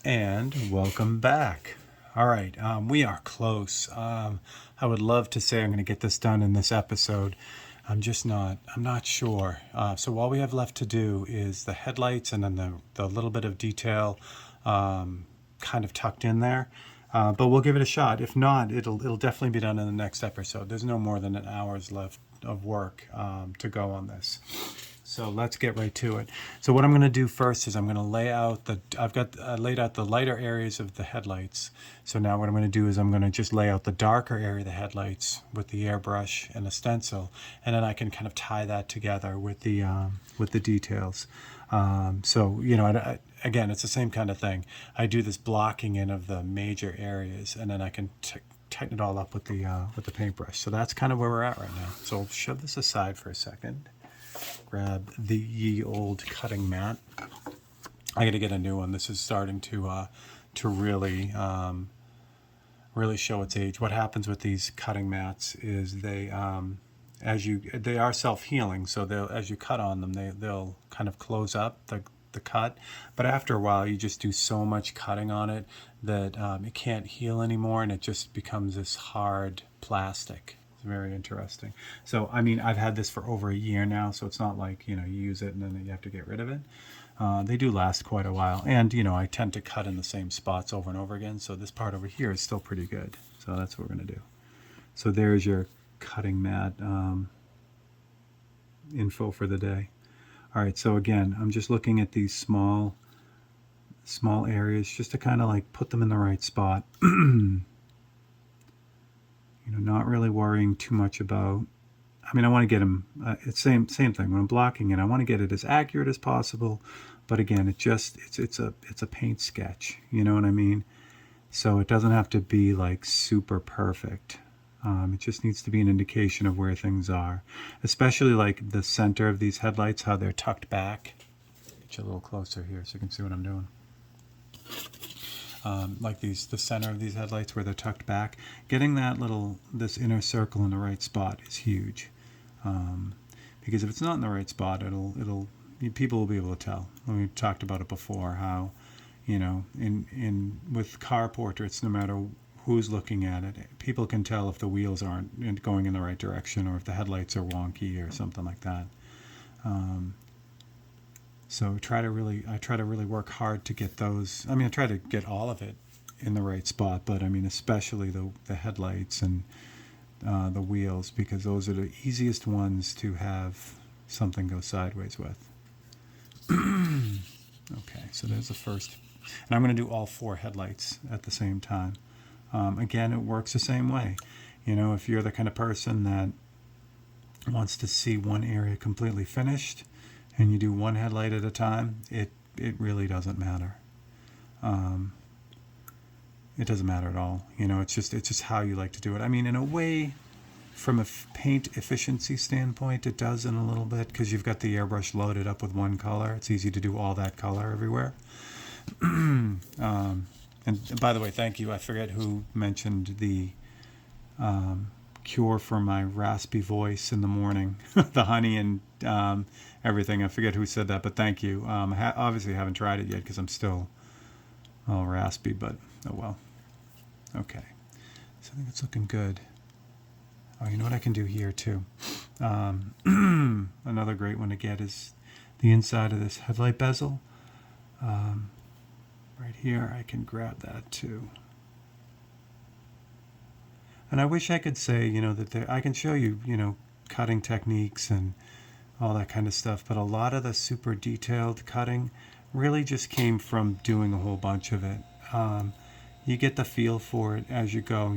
And welcome back. All right, we are close. I would love to say I'm going to get this done in this episode. I'm just not. I'm not sure. So all we have left to do is the headlights and then the little bit of detail, kind of tucked in there. But we'll give it a shot. If not, it'll definitely be done in the next episode. There's no more than an hour's left of work to go on this. So let's get right to it. So what I'm going to do first is I'm going to lay out I've got laid out the lighter areas of the headlights. So now what I'm going to do is I'm going to just lay out the darker area of the headlights with the airbrush and the stencil, and then I can kind of tie that together with the details. So again, it's the same kind of thing. I do this blocking in of the major areas, and then I can tighten it all up with the paintbrush. So that's kind of where we're at right now. So I'll shove this aside for a second. Grab the ye old cutting mat. I got to get a new one. This is starting to really really show its age. What happens with these cutting mats is they are self-healing. So as you cut on them, they'll kind of close up the cut. But after a while, you just do so much cutting on it that it can't heal anymore, and it just becomes this hard plastic. It's very interesting. So, I mean, I've had this for over a year now, so it's not like, you use it and then you have to get rid of it. They do last quite a while. And, I tend to cut in the same spots over and over again. So this part over here is still pretty good. So that's what we're going to do. So there's your cutting mat info for the day. All right, so again, I'm just looking at these small areas just to kind of like put them in the right spot. Not really worrying too much about. I mean, I want to get them. It's same thing. When I'm blocking it, I want to get it as accurate as possible. But again, it's a paint sketch. You know what I mean? So it doesn't have to be like super perfect. It just needs to be an indication of where things are, especially like the center of these headlights, how they're tucked back. Get you a little closer here so you can see what I'm doing. Like the center of these headlights where they're tucked back, getting this inner circle in the right spot is huge. Because if it's not in the right spot, people will be able to tell. We talked about it before, how, with car portraits, no matter who's looking at it, people can tell if the wheels aren't going in the right direction, or if the headlights are wonky or something like that. So I try to really work hard to get those. I mean, I try to get all of it in the right spot, but I mean, especially the headlights and the wheels, because those are the easiest ones to have something go sideways with. Okay, so there's the first. And I'm going to do all 4 headlights at the same time. Again, it works the same way. If you're the kind of person that wants to see one area completely finished, and you do one headlight at a time, it really doesn't matter. It doesn't matter at all. It's just how you like to do it. I mean, in a way, from a paint efficiency standpoint, it does in a little bit, because you've got the airbrush loaded up with one color. It's easy to do all that color everywhere. And by the way, thank you. I forget who mentioned the cure for my raspy voice in the morning, the honey and everything. I forget who said that, but thank you. I obviously haven't tried it yet because I'm still all raspy, but oh well. Okay, so I think it's looking good. Oh, you know what I can do here too? Another great one to get is the inside of this headlight bezel. Right here, I can grab that too. And I wish I could say, that I can show you, cutting techniques and all that kind of stuff, but a lot of the super detailed cutting really just came from doing a whole bunch of it. You get the feel for it as you go,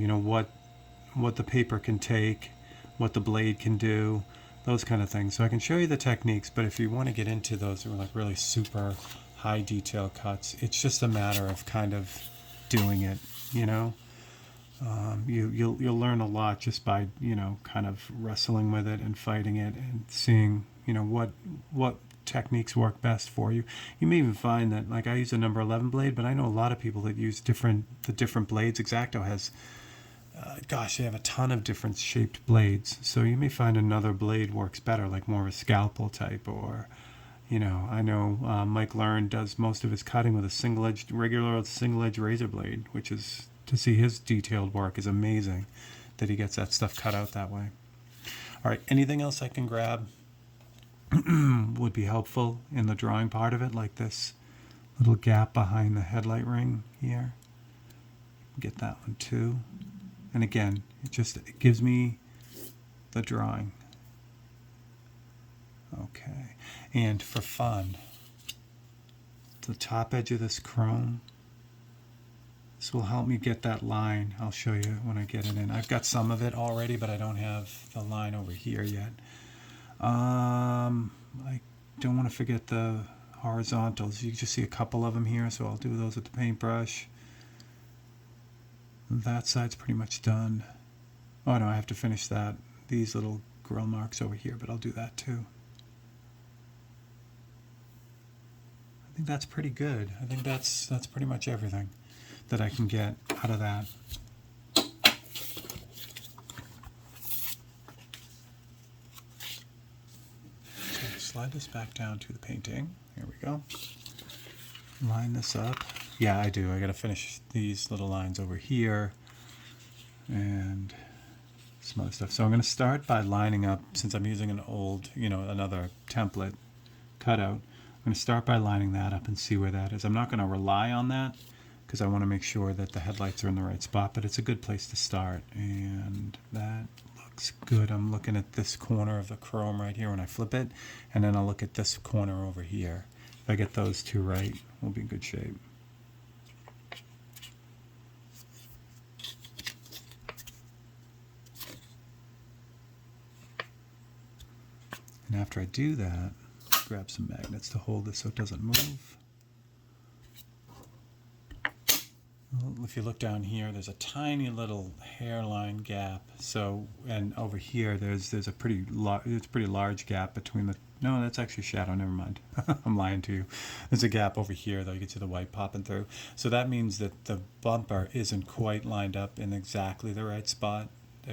what the paper can take, what the blade can do, those kind of things. So I can show you the techniques, but if you want to get into those like really super high detail cuts, it's just a matter of kind of doing it, You'll learn a lot just by kind of wrestling with it and fighting it and seeing what techniques work best for you. You may even find that, like, I use a number 11 blade, but I know a lot of people that use the different blades. X-Acto has they have a ton of different shaped blades, so you may find another blade works better, like more of a scalpel type, or I know Mike Learn does most of his cutting with a regular single-edged razor blade, which is, to see his detailed work is amazing that he gets that stuff cut out that way. All right, anything else I can grab would be helpful in the drawing part of it, like this little gap behind the headlight ring here. Get that one too. And again, it gives me the drawing. Okay, and for fun, the top edge of this chrome, this will help me get that line. I'll show you when I get it in. I've got some of it already, but I don't have the line over here yet. I don't want to forget the horizontals. You can just see a couple of them here, so I'll do those with the paintbrush. That side's pretty much done. Oh no, I have to finish these little grill marks over here, but I'll do that too. I think that's pretty good. I think that's pretty much everything that I can get out of that. So slide this back down to the painting. Here we go. Line this up. Yeah, I do. I got to finish these little lines over here and some other stuff. So I'm going to start by lining up, since I'm using an old, another template cutout. I'm going to start by lining that up and see where that is. I'm not going to rely on that because I want to make sure that the headlights are in the right spot, but it's a good place to start. And that looks good. I'm looking at this corner of the chrome right here when I flip it, and then I'll look at this corner over here. If I get those two right, we'll be in good shape. And after I do that, grab some magnets to hold this so it doesn't move. Well, if you look down here, there's a tiny little hairline gap. So, and over here, there's a pretty large gap between the. No, that's actually shadow. Never mind. I'm lying to you. There's a gap over here, though. You can see the white popping through. So that means that the bumper isn't quite lined up in exactly the right spot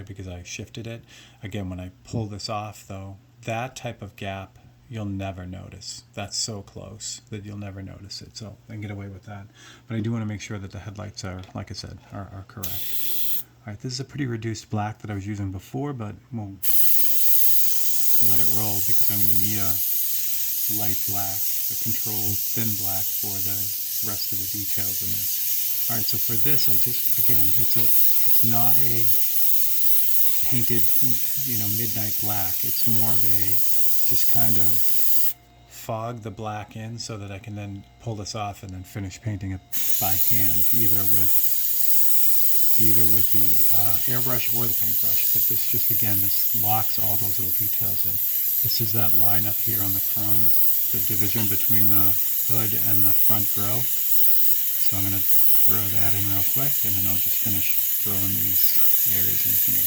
because I shifted it. Again, when I pull this off, though, that type of gap you'll never notice. That's so close that you'll never notice it. So I can get away with that. But I do want to make sure that the headlights are, like I said, are correct. All right, this is a pretty reduced black that I was using before, but we'll let it roll because I'm going to need a light black, a controlled thin black for the rest of the details in this. All right, so for this, it's not a painted, midnight black. It's more of a just kind of fog the black in so that I can then pull this off and then finish painting it by hand, either with the airbrush or the paintbrush. But this locks all those little details in. This is that line up here on the chrome, the division between the hood and the front grille. So I'm going to throw that in real quick, and then I'll just finish throwing these areas in here.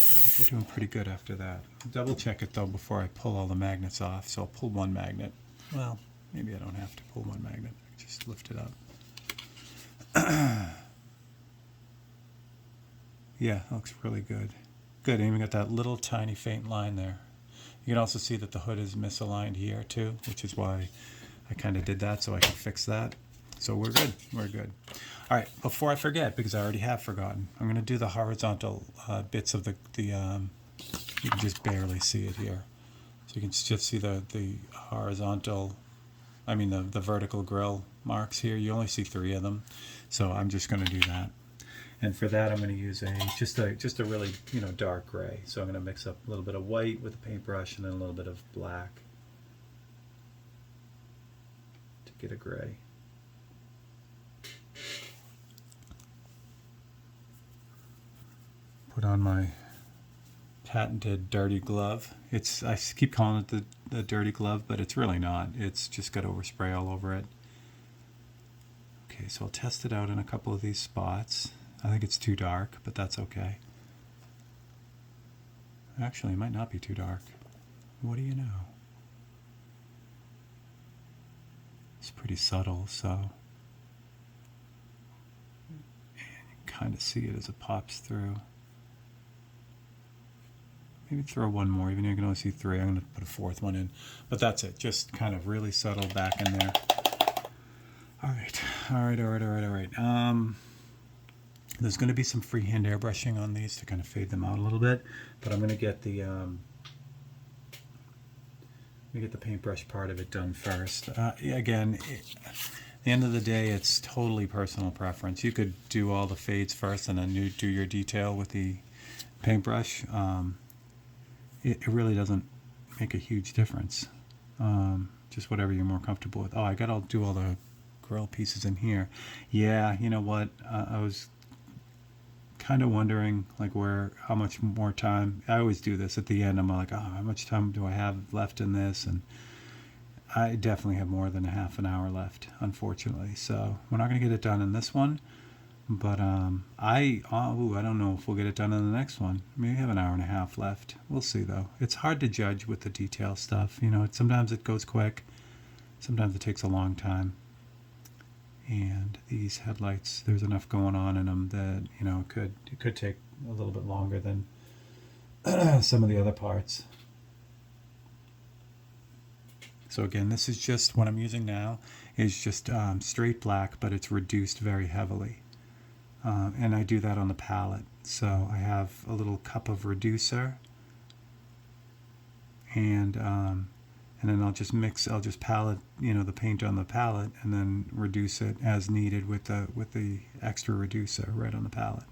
I think we're doing pretty good after that. Double check it though before I pull all the magnets off. So I'll pull one magnet. Well, maybe I don't have to pull one magnet. I just lift it up. Yeah, that looks really good. Good, and even got that little tiny faint line there. You can also see that the hood is misaligned here too, which is why I kind of did that so I can fix that. So we're good. We're good. All right, before I forget, because I already have forgotten, I'm going to do the horizontal bits of the you can just barely see it here. So you can just see the horizontal, the vertical grill marks here. You only see 3 of them. So I'm just going to do that. And for that, I'm going to use just a really, dark gray. So I'm going to mix up a little bit of white with the paintbrush and then a little bit of black to get a gray. Put on my patented dirty glove. I keep calling it the dirty glove, but it's really not. It's just got overspray all over it. Okay, so I'll test it out in a couple of these spots. I think it's too dark, but that's okay. Actually, it might not be too dark. What do you know? It's pretty subtle, so and you can kind of see it as it pops through. maybe throw one more, even though you can only see three. I'm going to put a fourth one in. But that's it. Just kind of really subtle back in there. All right. There's going to be some freehand airbrushing on these to kind of fade them out a little bit. But I'm going to get the paintbrush part of it done first. Again, at the end of the day, it's totally personal preference. You could do all the fades first and then you do your detail with the paintbrush. It really doesn't make a huge difference. Just whatever you're more comfortable with. Oh, I got to do all the grill pieces in here. Yeah, you know what? I was kind of wondering like how much more time. I always do this at the end. I'm like, oh, how much time do I have left in this? And I definitely have more than a half an hour left, unfortunately. So we're not going to get it done in this one. But I don't know if we'll get it done in the next one. Maybe have an hour and a half left. We'll see though. It's hard to judge with the detail stuff. You know, sometimes it goes quick. Sometimes it takes a long time. And these headlights, there's enough going on in them that, you know, it could take a little bit longer than some of the other parts. So again, this is just what I'm using now is just straight black, but it's reduced very heavily. And I do that on the palette. So I have a little cup of reducer, and then I'll just palette, you know, the paint on the palette, and then reduce it as needed with the extra reducer right on the palette.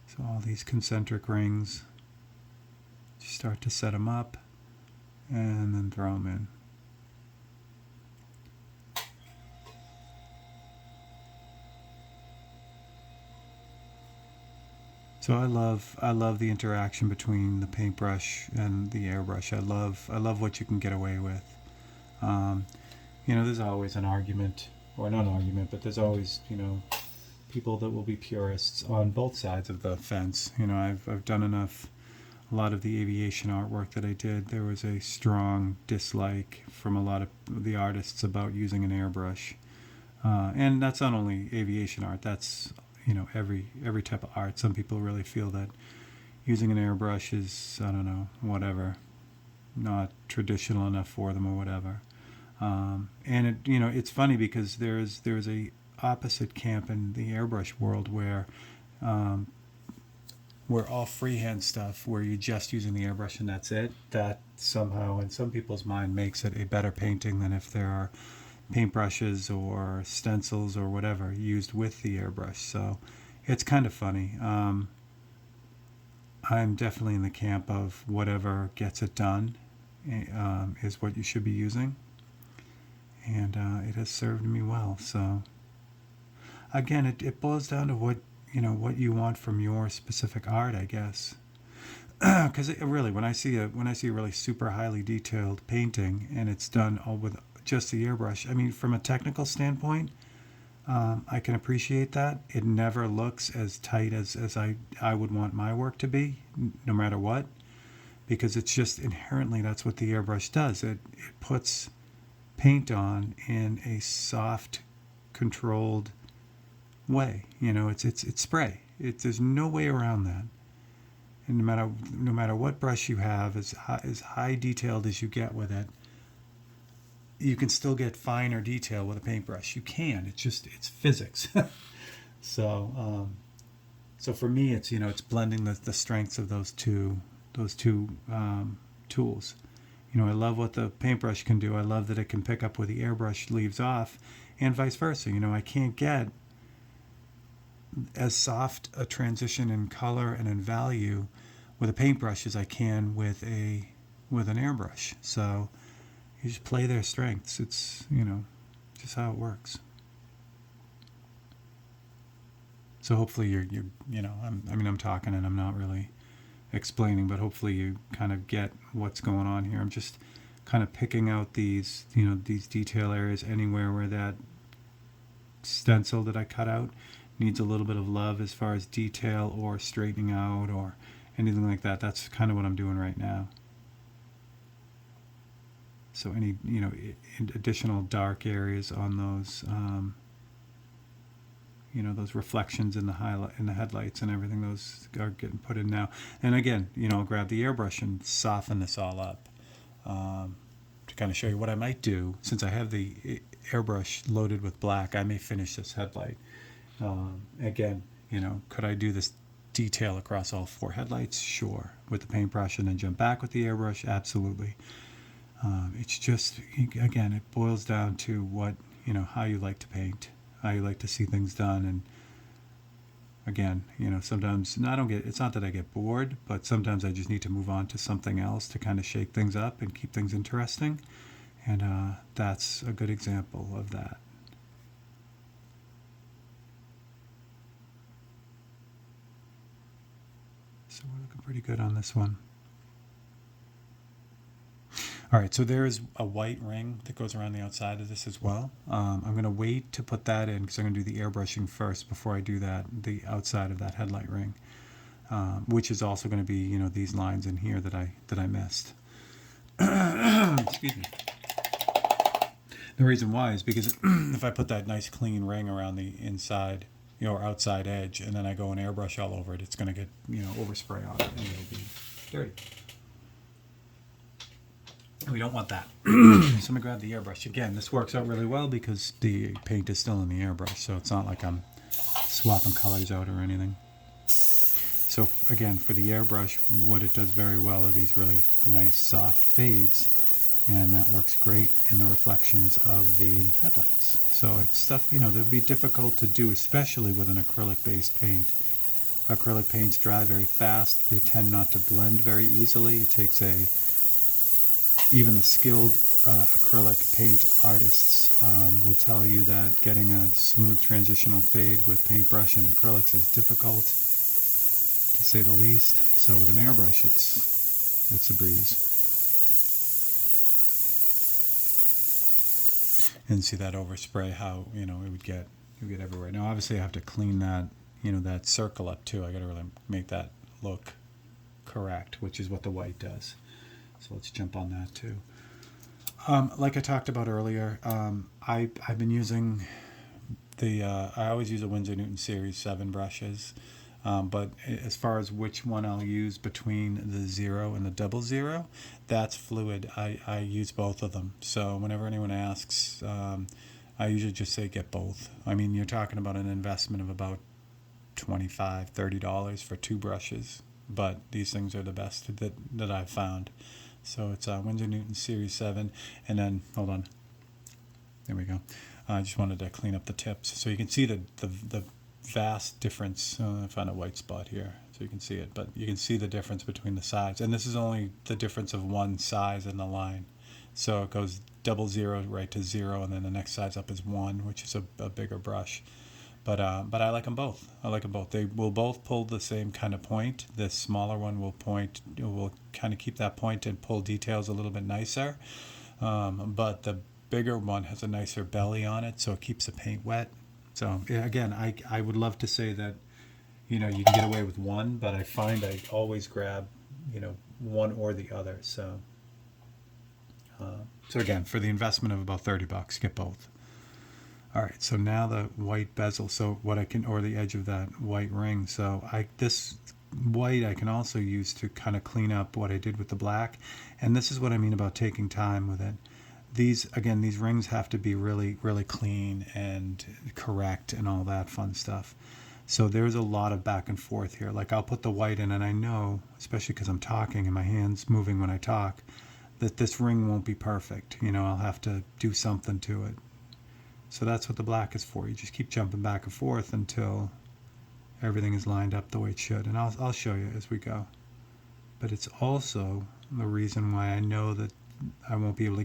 So all these concentric rings, just start to set them up, and then throw them in. So I love the interaction between the paintbrush and the airbrush. I love what you can get away with. You know, there's always an argument, or not an argument, but there's always, you know, people that will be purists on both sides of the fence. You know, I've done enough. A lot of the aviation artwork that I did, there was a strong dislike from a lot of the artists about using an airbrush. And that's not only aviation art, that's, you know, every type of art. Some people really feel that using an airbrush is, I don't know, whatever, not traditional enough for them or whatever. And it, you know, it's funny because there's a opposite camp in the airbrush world where all freehand stuff, where you're just using the airbrush and that's it, that somehow in some people's mind makes it a better painting than if there are paintbrushes or stencils or whatever used with the airbrush. So it's kind of funny. I'm definitely in the camp of whatever gets it done is what you should be using. And it has served me well. So again, it boils down to what you want from your specific art, I guess. Because really, when I see a really super highly detailed painting and it's done all with just the airbrush, I mean, from a technical standpoint, I can appreciate that. It never looks as tight as I would want my work to be, no matter what, because it's just inherently that's what the airbrush does. It puts paint on in a soft, controlled way. You know, it's spray. There's no way around that. And no matter what brush you have, as high detailed as you get with it, you can still get finer detail with a paintbrush. You can. It's physics. So for me, it's blending the strengths of those two tools. You know, I love what the paintbrush can do. I love that it can pick up where the airbrush leaves off, and vice versa. You know, I can't get as soft a transition in color and in value with a paintbrush as I can with an airbrush. So you just play their strengths. It's, just how it works. So hopefully I'm talking and I'm not really explaining, but hopefully you kind of get what's going on here. I'm just kind of picking out these detail areas anywhere where that stencil that I cut out needs a little bit of love as far as detail or straightening out or anything like that. That's kind of what I'm doing right now. So any additional dark areas on those those reflections in the highlight in the headlights and everything. Those are getting put in now. And again, I'll grab the airbrush and soften this all up to kind of show you what I might do. Since I have the airbrush loaded with black, I may finish this headlight. Again, could I do this detail across all 4 headlights? Sure. With the paintbrush and then jump back with the airbrush? Absolutely. It's just, again, it boils down to what, how you like to paint, how you like to see things done. And again, sometimes it's not that I get bored, but sometimes I just need to move on to something else to kind of shake things up and keep things interesting. And that's a good example of that. So we're looking pretty good on this one. All right, so there's a white ring that goes around the outside of this as well. I'm going to wait to put that in because I'm going to do the airbrushing first before I do the outside of that headlight ring, which is also going to be, these lines in here that I missed. Excuse me. The reason why is because if I put that nice clean ring around the inside, or outside edge, and then I go and airbrush all over it, it's going to get, overspray on it and it'll be dirty. We don't want that. So I'm going to grab the airbrush. Again, this works out really well because the paint is still in the airbrush, so it's not like I'm swapping colors out or anything. So again, for the airbrush, what it does very well are these really nice soft fades, and that works great in the reflections of the headlights. So it's stuff, that would be difficult to do, especially with an acrylic-based paint. Acrylic paints dry very fast. They tend not to blend very easily. It takes even the skilled acrylic paint artists will tell you that getting a smooth transitional fade with paintbrush and acrylics is difficult, to say the least. So with an airbrush, it's a breeze. And see that overspray, how it would get everywhere. Now obviously I have to clean that that circle up too. I got to really make that look correct, which is what the white does. So let's jump on that too. Like I talked about earlier, I've been using I always use a Winsor Newton Series 7 brushes, but as far as which one I'll use between the 0 and the 00, that's fluid. I use both of them. So whenever anyone asks, I usually just say get both. I mean, you're talking about an investment of about $25, $30 for 2 brushes, but these things are the best that I've found. So it's Winsor Newton Series 7, and then, hold on, there we go. I just wanted to clean up the tips. So you can see the vast difference. I found a white spot here, so you can see it, but you can see the difference between the sides. And this is only the difference of one size in the line. So it goes 00 right to 0, and then the next size up is 1, which is a bigger brush. But I like them both. They will both pull the same kind of point. The smaller one will kind of keep that point and pull details a little bit nicer. But the bigger one has a nicer belly on it, so it keeps the paint wet. So again, I would love to say that you can get away with one, but I find I always grab one or the other. So again, for the investment of about $30, get both. All right, so now the white bezel, or the edge of that white ring. So this white I can also use to kind of clean up what I did with the black. And this is what I mean about taking time with it. These rings have to be really, really clean and correct and all that fun stuff. So there's a lot of back and forth here. Like I'll put the white in, and I know, especially because I'm talking and my hand's moving when I talk, that this ring won't be perfect. I'll have to do something to it. So that's what the black is for. You just keep jumping back and forth until everything is lined up the way it should. And I'll show you as we go. But it's also the reason why I know that I won't be able to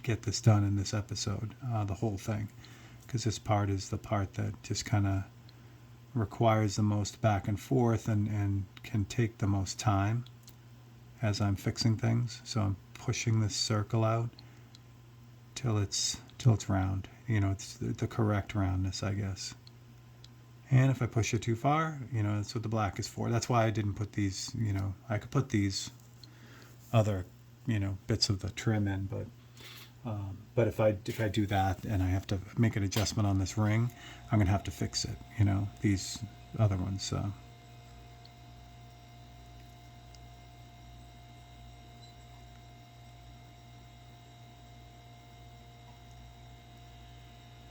get this done in this episode, the whole thing. Because this part is the part that just kind of requires the most back and forth and can take the most time as I'm fixing things. So I'm pushing this circle out till it's round. It's the correct roundness, I guess. And if I push it too far, that's what the black is for. That's why I didn't put these, I could put these other, bits of the trim in, but But if I do that and I have to make an adjustment on this ring, I'm gonna have to fix it. These other ones. So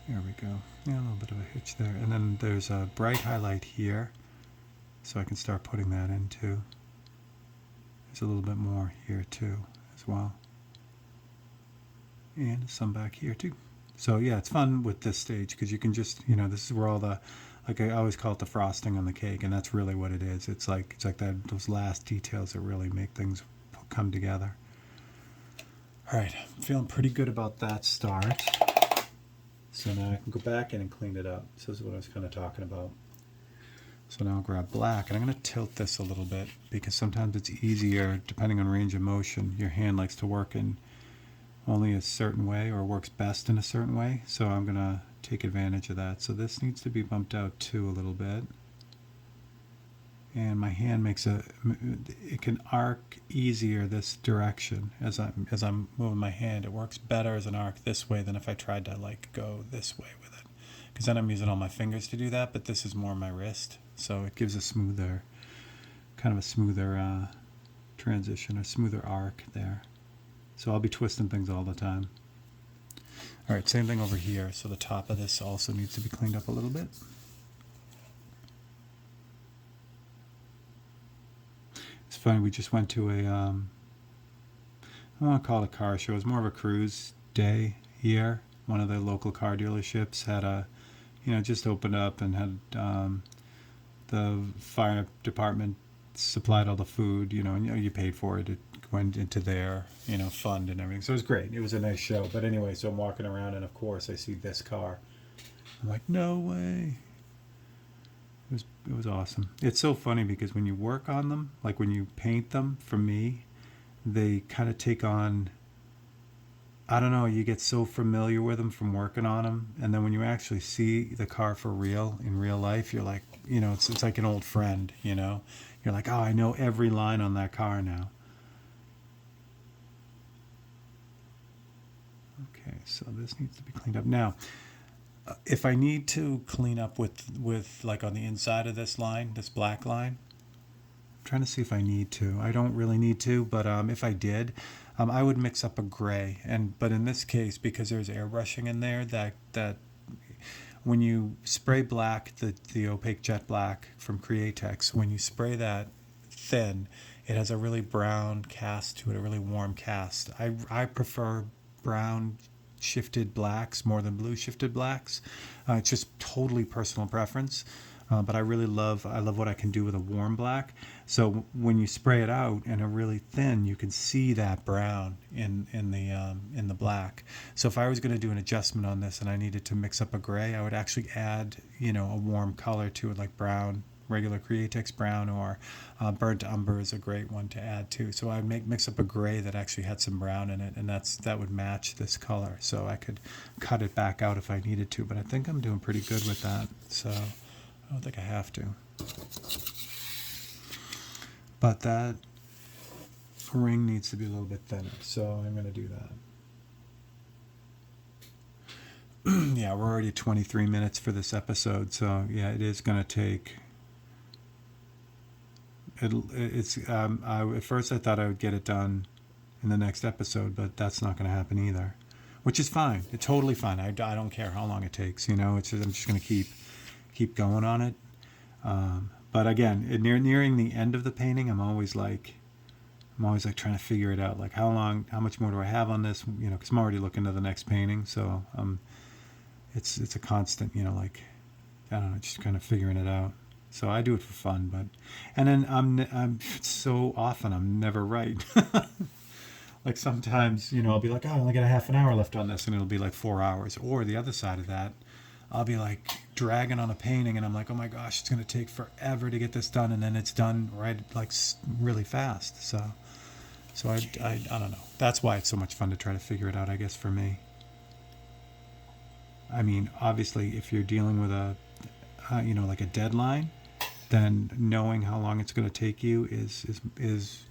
there we go. Yeah, a little bit of a hitch there. And then there's a bright highlight here, so I can start putting that in too. There's a little bit more here too as well. And some back here too. So yeah, it's fun with this stage because you can just, this is where all the, like I always call it the frosting on the cake, and that's really what it is. It's like that, those last details that really make things come together. All right, I'm feeling pretty good about that start. So now I can go back in and clean it up. So this is what I was kind of talking about. So now I'll grab black, and I'm going to tilt this a little bit because sometimes it's easier, depending on range of motion. Your hand likes to work in only a certain way, or works best in a certain way. So I'm going to take advantage of that. So this needs to be bumped out too a little bit. And my hand it can arc easier this direction as I'm moving my hand. It works better as an arc this way than if I tried to like go this way with it. Because then I'm using all my fingers to do that, but this is more my wrist. So it gives a smoother, transition, a smoother arc there. So I'll be twisting things all the time. All right, same thing over here. So the top of this also needs to be cleaned up a little bit. It's funny, we just went to I don't want to call it a car show. It was more of a cruise day here. One of the local car dealerships had just opened up and had the fire department supplied all the food, and you paid for it. It went into their, fund and everything. So it was great. It was a nice show. But anyway, so I'm walking around and of course I see this car. I'm like, no way. It was awesome. It's so funny because when you work on them, like when you paint them, for me, they kind of take on, I don't know, you get so familiar with them from working on them, and then when you actually see the car for real in real life, you're like, it's like an old friend. You're like, oh, I know every line on that car now. Okay, so this needs to be cleaned up now. If I need to clean up with like on the inside of this line, this black line, I'm trying to see if I need to. I don't really need to, but if I did, I would mix up a gray. But in this case, because there's airbrushing in there, that when you spray black, the opaque jet black from Createx, when you spray that thin, it has a really brown cast to it, a really warm cast. I prefer brown shifted blacks more than blue shifted blacks. It's just totally personal preference. But I love what I can do with a warm black. So when you spray it out and a really thin, you can see that brown in the black. So if I was going to do an adjustment on this and I needed to mix up a gray, I would actually add a warm color to it, like brown, regular Createx brown, or burnt umber is a great one to add too. So I'd mix up a gray that actually had some brown in it, and that would match this color. So I could cut it back out if I needed to, but I think I'm doing pretty good with that. So I don't think I have to. But that ring needs to be a little bit thinner, so I'm going to do that. Yeah, we're already 23 minutes for this episode, so yeah, it is going to take... at first I thought I would get it done in the next episode, but that's not going to happen either, which is fine. It's totally fine. I don't care how long it takes. I'm just going to keep going on it. But again, nearing the end of the painting, I'm always like trying to figure it out. Like how much more do I have on this? Because I'm already looking to the next painting. So it's a constant. Like I don't know, just kind of figuring it out. So I do it for fun, and then I'm so often I'm never right. Like sometimes, I'll be like, oh, I only got a half an hour left on this, and it'll be like 4 hours. Or the other side of that, I'll be like dragging on a painting, and I'm like, oh my gosh, it's going to take forever to get this done, and then it's done right, like really fast. So I don't know. That's why it's so much fun to try to figure it out, I guess, for me. I mean, obviously, if you're dealing with like a deadline, then knowing how long it's going to take you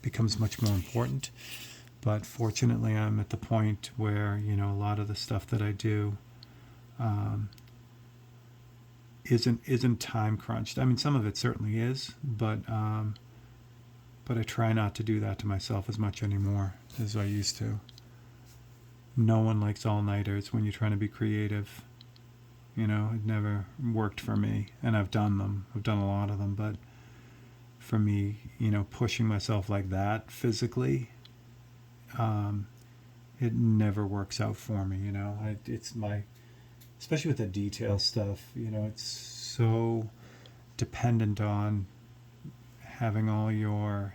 becomes much more important. But fortunately, I'm at the point where, a lot of the stuff that I do um, isn't time crunched. I mean, some of it certainly is, but I try not to do that to myself as much anymore as I used to. No one likes all-nighters when you're trying to be creative. It never worked for me, and I've done them. I've done a lot of them, but for me, pushing myself like that physically, it never works out for me. It's my, especially with the detail stuff. It's so dependent on having all your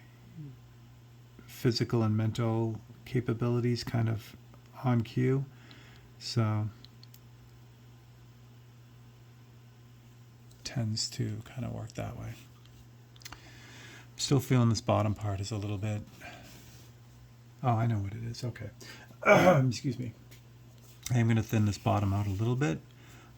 physical and mental capabilities kind of on cue. So tends to kind of work that way. Still feeling this bottom part is a little bit. Oh, I know what it is. Okay. Excuse me. I'm going to thin this bottom out a little bit,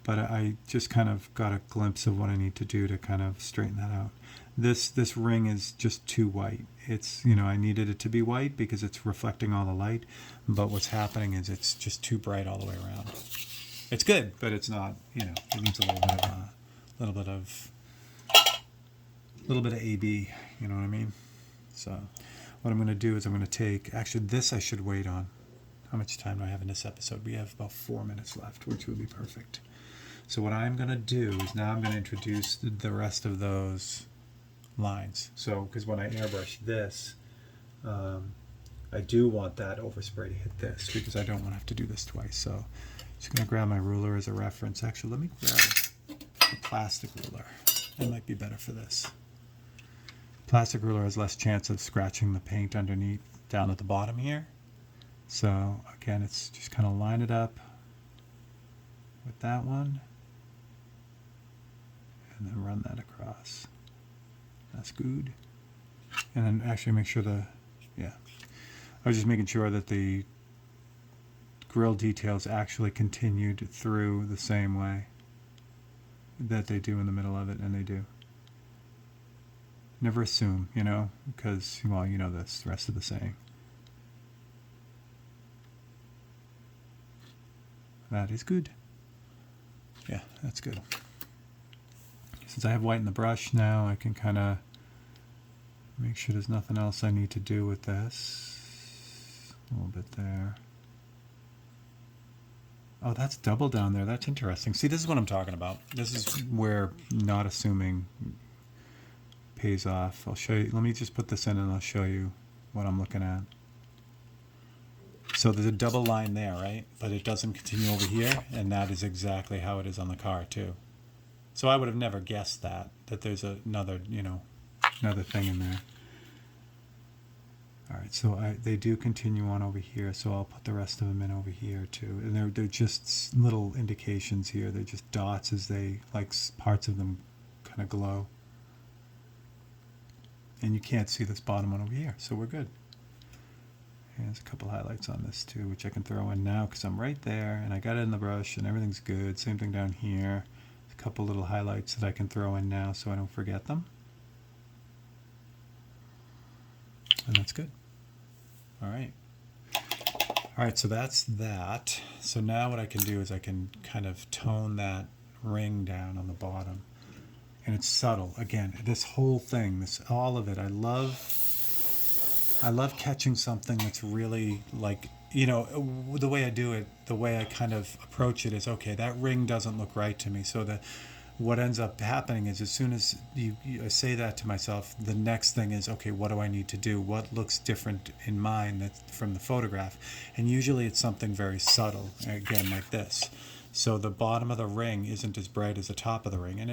but I just kind of got a glimpse of what I need to do to kind of straighten that out. This ring is just too white. It's, I needed it to be white because it's reflecting all the light, but what's happening is it's just too bright all the way around. It's good, but it's not, it needs a little bit of AB, you know what I mean? So what I'm going to do is I'm going to take, actually this I should wait on. How much time do I have in this episode? We have about 4 minutes left, which would be perfect. So what I'm going to do is now I'm going to introduce the rest of those lines. So, because when I airbrush this, I do want that overspray to hit this because I don't want to have to do this twice. So I'm just going to grab my ruler as a reference. Actually, let me grab a plastic ruler. That might be better for this. Plastic ruler has less chance of scratching the paint underneath down at the bottom here. So again, it's just kind of line it up with that one and then run that across. That's good. And then actually make sure I was just making sure that the grill details actually continued through the same way that they do in the middle of it, and they do. Never assume, because, well, this, the rest of the saying. That is good. Yeah, that's good. Since I have white in the brush now, I can kind of make sure there's nothing else I need to do with this. A little bit there. Oh, that's double down there. That's interesting. See, this is what I'm talking about. This is where not assuming pays off. I'll show you. Let me just put this in and I'll show you what I'm looking at. So there's a double line there, right? But it doesn't continue over here, and that is exactly how it is on the car too. So I would have never guessed that there's another, another thing in there. All right, so they do continue on over here, so I'll put the rest of them in over here too. And they're just little indications here. They're just dots as they, like parts of them kind of glow. And you can't see this bottom one over here, so we're good. And there's a couple highlights on this too, which I can throw in now because I'm right there and I got it in the brush and everything's good. Same thing down here. A couple little highlights that I can throw in now so I don't forget them. And that's good. All right. All right, so that's that. So now what I can do is I can kind of tone that ring down on the bottom. And it's subtle. Again, this whole thing, all of it, I love catching something that's really like, the way I do it, the way I kind of approach it is, okay, that ring doesn't look right to me. So what ends up happening is as soon as I say that to myself, the next thing is, okay, what do I need to do? What looks different in mine from the photograph? And usually it's something very subtle, again, like this. So the bottom of the ring isn't as bright as the top of the ring. And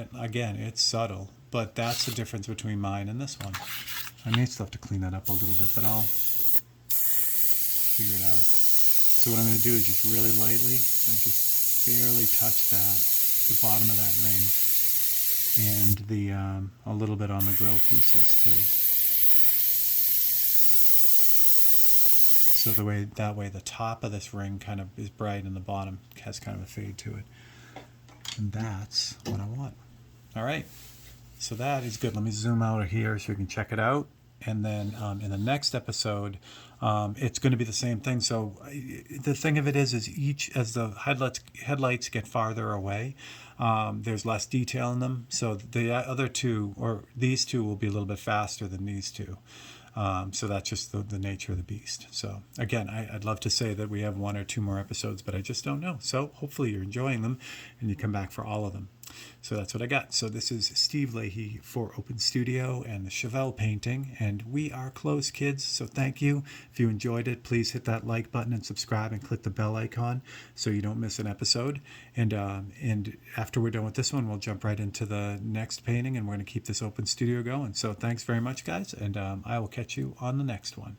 it's subtle, but that's the difference between mine and this one. I may still have to clean that up a little bit, but I'll figure it out. So what I'm going to do is just really lightly, and just barely touch the bottom of that ring, and a little bit on the grill pieces too. So that way the top of this ring kind of is bright and the bottom has kind of a fade to it. And that's what I want. All right. So that is good. Let me zoom out of here so you can check it out. and then in the next episode, it's going to be the same thing. So the thing of it is each as the headlights get farther away, there's less detail in them. So the other two, or these two, will be a little bit faster than these two. So that's just the nature of the beast. So again, I'd love to say that we have one or two more episodes, but I just don't know. So hopefully you're enjoying them and you come back for all of them. So that's what I got. So this is Steve Leahy for Open Studio and the Chevelle painting. And we are close, kids. So thank you. If you enjoyed it, please hit that like button and subscribe and click the bell icon so you don't miss an episode. And after we're done with this one, we'll jump right into the next painting, and we're going to keep this Open Studio going. So thanks very much, guys. And I will catch you on the next one.